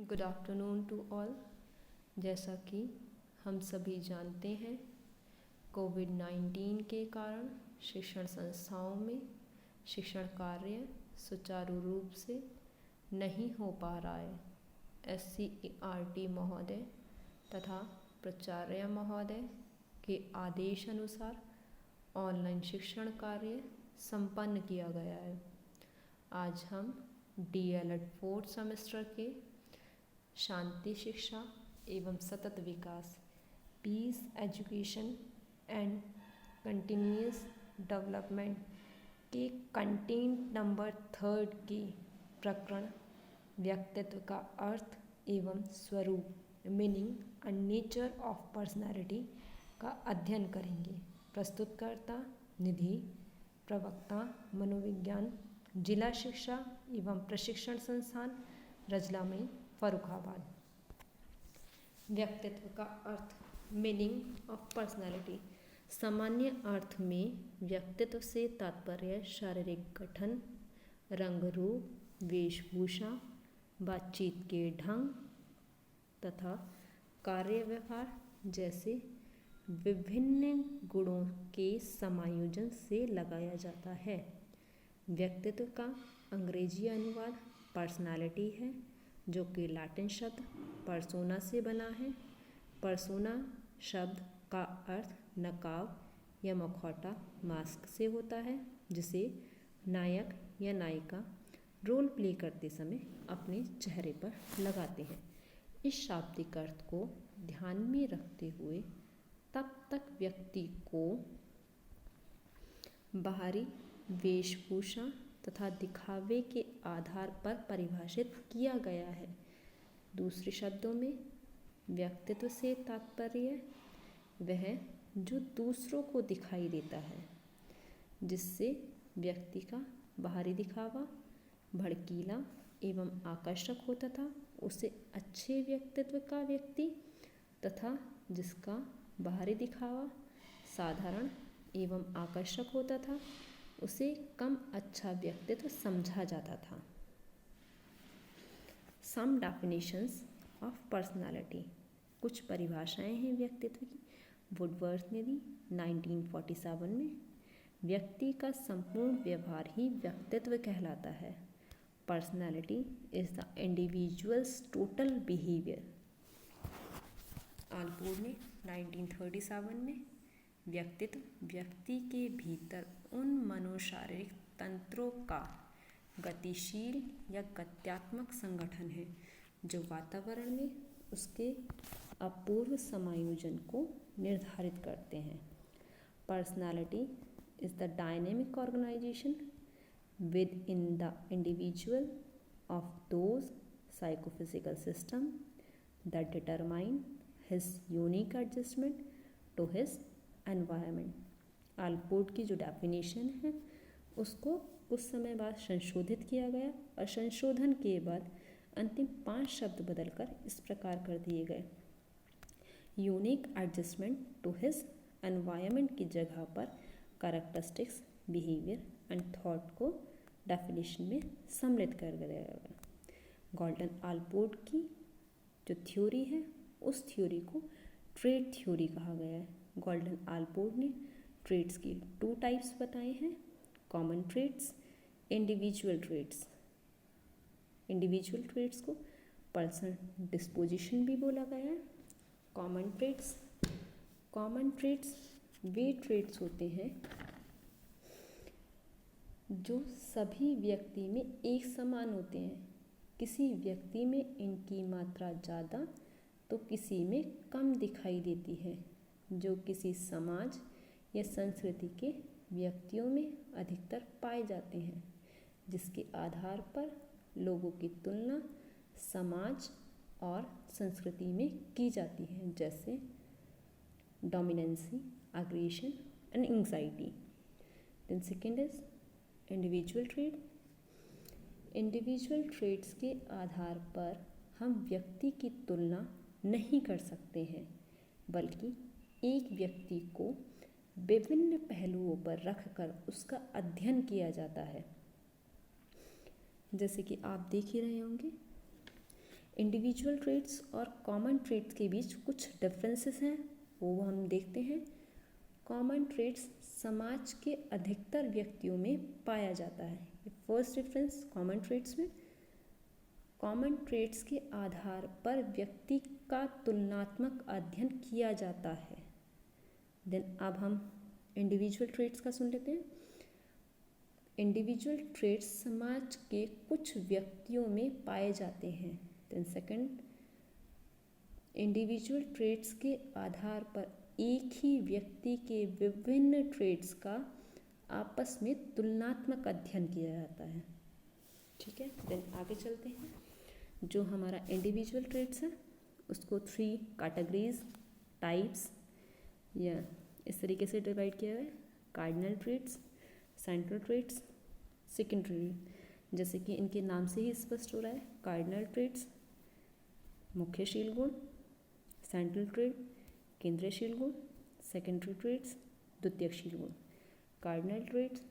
Good afternoon to all. जैसा कि हम सभी जानते हैं, कोविड-19 के कारण शिक्षण संस्थाओं में शिक्षण कार्य सुचारू रूप से नहीं हो पा रहा है। SCERT महोदय तथा प्राचार्य महोदय के आदेश अनुसार ऑनलाइन शिक्षण कार्य संपन्न किया गया है। आज हम DLED 4th सेमेस्टर के शांति शिक्षा एवं सतत विकास peace education and continuous development के कंटेंट नंबर 3 के प्रकरण व्यक्तित्व का अर्थ एवं स्वरूप meaning and nature of personality का अध्ययन करेंगे। प्रस्तुतकर्ता निधि, प्रवक्ता मनोविज्ञान, जिला शिक्षा एवं प्रशिक्षण संस्थान रजला में फर्रुखाबाद। व्यक्तित्व का अर्थ मीनिंग ऑफ पर्सनैलिटी। सामान्य अर्थ में व्यक्तित्व से तात्पर्य शारीरिक गठन, रंग रूप, वेशभूषा, बातचीत के ढंग तथा कार्य व्यवहार जैसे विभिन्न गुणों के समायोजन से लगाया जाता है। व्यक्तित्व का अंग्रेजी अनुवाद पर्सनालिटी है, जो कि लैटिन शब्द पर्सोना से बना है। पर्सोना शब्द का अर्थ नकाब या मुखौटा मास्क से होता है, जिसे नायक या नायिका रोल प्ले करते समय अपने चेहरे पर लगाते हैं। इस शाब्दिक अर्थ को ध्यान में रखते हुए तब तक व्यक्ति को बाहरी वेशभूषा तथा दिखावे के आधार पर परिभाषित किया गया है। दूसरे शब्दों में व्यक्तित्व से तात्पर्य वह जो दूसरों को दिखाई देता है, जिससे व्यक्ति का बाहरी दिखावा भड़कीला एवं आकर्षक होता था, उसे अच्छे व्यक्तित्व का व्यक्ति तथा जिसका बाहरी दिखावा साधारण एवं आकर्षक होता था, उसे कम अच्छा व्यक्तित्व समझा जाता था। सम डेफिनेशंस ऑफ पर्सनालिटी। कुछ परिभाषाएं हैं व्यक्तित्व की। वुडवर्थ ने दी 1947 में। व्यक्ति का संपूर्ण व्यवहार ही व्यक्तित्व कहलाता है। Personality is the individuals total behaviour. Allport ने 1937 में। व्यक्तित्व व्यक्ति के भीतर उन मनोशारीरिक तंत्रों का गतिशील या गत्यात्मक संगठन है जो वातावरण में उसके अपूर्व समायोजन को निर्धारित करते हैं। Personality is the dynamic organisation within the individual of those psychophysical system that determine his unique adjustment to his environment. Allport की जो डेफिनेशन है उसको कुछ समय बाद संशोधित किया गया और संशोधन के बाद अंतिम 5 शब्द बदलकर इस प्रकार कर दिए गए। Unique adjustment to his environment की जगह पर कैरेक्टरिस्टिक्स, बिहेवियर एंड थॉट को डेफिनेशन में सम्मिलित कर दिया गया। गॉल्डन आलपोर्ट की जो थ्योरी है उस थ्योरी को ट्रेट थ्योरी कहा गया है। गॉल्डन आलपोर्ट ने ट्रेट्स की 2 टाइप्स बताए हैं, common traits, individual traits. Individual traits को पर्सनल डिस्पोजिशन भी बोला गया है। कॉमन ट्रेट्स वे ट्रेट्स होते हैं जो सभी व्यक्ति में एक समान होते हैं। किसी व्यक्ति में इनकी मात्रा ज़्यादा तो किसी में कम दिखाई देती है, जो किसी समाज या संस्कृति के व्यक्तियों में अधिकतर पाए जाते हैं, जिसके आधार पर लोगों की तुलना समाज और संस्कृति में की जाती है, जैसे dominancy, aggression and anxiety. Then second is individual trait. Individual traits के आधार पर हम व्यक्ति की तुलना नहीं कर सकते हैं, बल्कि एक व्यक्ति को विभिन्न पहलुओं पर रखकर उसका अध्ययन किया जाता है। जैसे कि आप देख ही रहे होंगे, इंडिविजुअल ट्रेड्स और कॉमन ट्रेड्स के बीच कुछ डिफरेंसेस हैं, वो हम देखते हैं। कॉमन ट्रेड्स समाज के अधिकतर व्यक्तियों में पाया जाता है। फर्स्ट डिफरेंस कॉमन ट्रेड्स में, कॉमन ट्रेड्स के आधार पर व्यक्ति का तुलनात्मक अध्ययन किया जाता है। देन अब हम इंडिविजुअल ट्रेड्स का सुन लेते हैं। इंडिविजुअल ट्रेड्स समाज के कुछ व्यक्तियों में पाए जाते हैं। देन सेकंड, इंडिविजुअल ट्रेड्स के आधार पर एक ही व्यक्ति के विभिन्न ट्रेड्स का आपस में तुलनात्मक अध्ययन किया जाता है। ठीक है, देन आगे चलते हैं। जो हमारा इंडिविजुअल ट्रेड्स है उसको 3 कैटेगरीज टाइप्स या इस तरीके से डिवाइड किया है। Cardinal trades, central trades, secondary. जैसे कि इनके नाम से ही स्पष्ट हो रहा है, कार्डिनल ट्रेड्स मुख्यशील गुण, सेंट्रल ट्रेड केंद्रशील गुण, सेकेंडरी ट्रेड्स द्वितीयशील गुण। कार्डिनल ट्रेड्स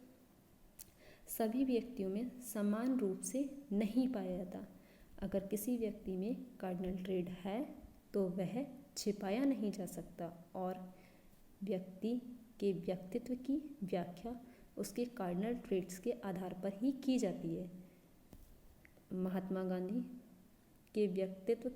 सभी व्यक्तियों में समान रूप से नहीं पाया जाता। अगर किसी व्यक्ति में कार्डिनल ट्रेड है तो वह छिपाया नहीं जा सकता और व्यक्ति के व्यक्तित्व की व्याख्या उसके कार्डिनल ट्रेड्स के आधार पर ही की जाती है। महात्मा गांधी के व्यक्तित्व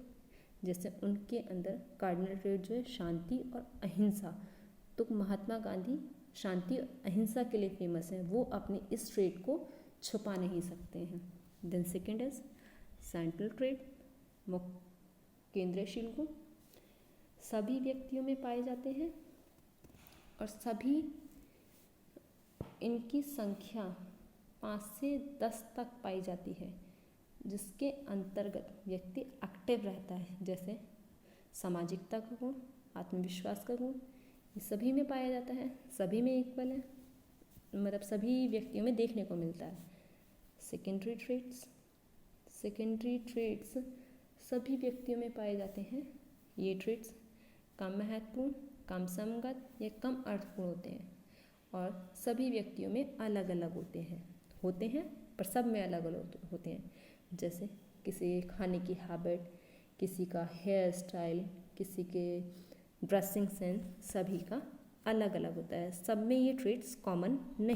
जैसे उनके अंदर कार्डिनल ट्रेड जो है शांति और अहिंसा, तो महात्मा गांधी शांति और अहिंसा के लिए फेमस हैं, वो अपने इस ट्रेड को छुपा नहीं सकते हैं। Then second is central trait केंद्रशील गुण, सभी व्यक्तियों में पाए जाते हैं और सभी इनकी संख्या 5 से 10 तक पाई जाती है, जिसके अंतर्गत व्यक्ति एक्टिव रहता है। जैसे सामाजिकता का गुण, आत्मविश्वास का गुण, ये सभी में पाया जाता है, सभी में इक्वल है, मतलब सभी व्यक्तियों में देखने को मिलता है। सेकेंडरी ट्रेड्स सभी व्यक्तियों में पाए जाते हैं। ये ट्रेड्स कम महत्वपूर्ण, कम समगत या कम अर्थपूर्ण होते हैं और सभी व्यक्तियों में अलग अलग होते हैं पर सब में अलग अलग होते हैं। जैसे किसी खाने की हैबिट, किसी का हेयर स्टाइल, किसी के ड्रेसिंग सेंस, सभी का अलग अलग होता है। सब में ये ट्रेड्स कॉमन नहीं